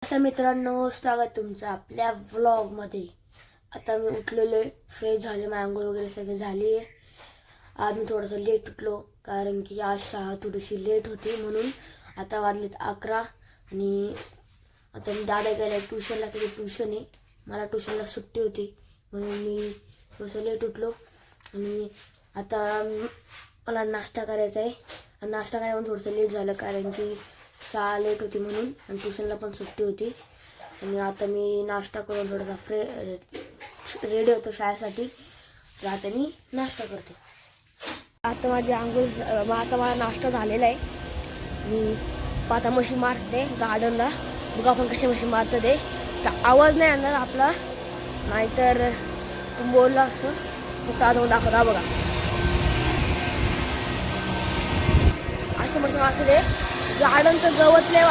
अशा मित्रांनो, स्वागत तुमचं आपल्या व्लॉगमध्ये। आता मी उठलेलो, फ्रेश झाले, आंघोळ वगैरे सगळे झाली आहे। आज मी थोडंसं लेट उठलो कारण की आज शाळा थोडीशी लेट होती, म्हणून आता वाजलेत 11 आणि आता मी दादा गेला ट्यूशनला, त्याची ट्यूशन आहे, मला ट्यूशनला सुट्टी होती म्हणून मी थोडंसं लेट उठलो। आणि आता मला नाश्ता करायचा आहे। नाश्ता करायला थोडंसं लेट झालं कारण की शाळा लेट होती म्हणून, आणि ट्यूशनला पण सुट्टी होती। आणि आता मी नाश्ता करून थोडासा रेडी होतो शाळेसाठी, तर आता मी नाश्ता करते। आता माझी आंघोळ, आता मला नाश्ता झालेला आहे। मी आता मशी मारते गार्डनला, बघा आपण कशा मशी मारतो ते। तर आवाज नाही येणार आपला, नाहीतर तुम्ही बोलला असतं, फक्त आता दाखवता बघा असे मशी मारतो ते। गार्डनचं गवत लय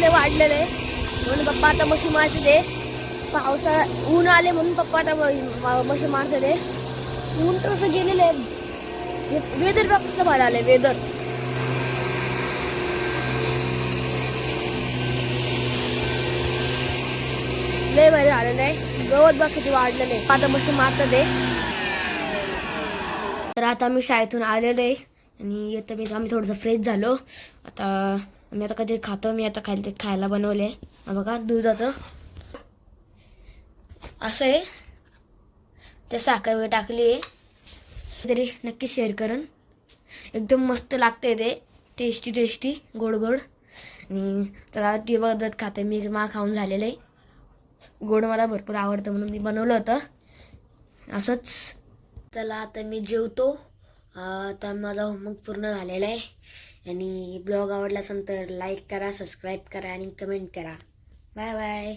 वाढलेलं आहे, म्हणून पप्पा आता मशी मारते ते। पावसाळा ऊन आले म्हणून पप्पा आता मशी मारते ते। ऊन तर असं गेलेलं आहे, वेदर बघ कसं भारी आलंय वेदर। लय भारी आलेलं आहे, गवत बघ किती वाढलेलं आहे, आता मशी मारते ते। तर आता मी शाळेतून आलेलो आहे आणि आता आम्ही थोडंसं फ्रेश झालो। आता मी आता कधी खातो, मी आता खायला बनवले बघा, दुधाचं असं आहे, ते साखर वगैरे टाकली आहे, तरी नक्की शेअर करेन। एकदम मस्त लागते ते, टेस्टी गोड गोड। आणि त्याला ती बघत खाते मी, खाऊन झालेलं आहे, गोड मला भरपूर आवडतं म्हणून मी बनवलं होतं असंच। चला आता मी जेवतो, आता माझा होमवर्क पूर्ण झालेला आहे। आणि ब्लॉग आवडला असेल तर लाईक करा, सबस्क्राईब करा आणि कमेंट करा। Bye bye.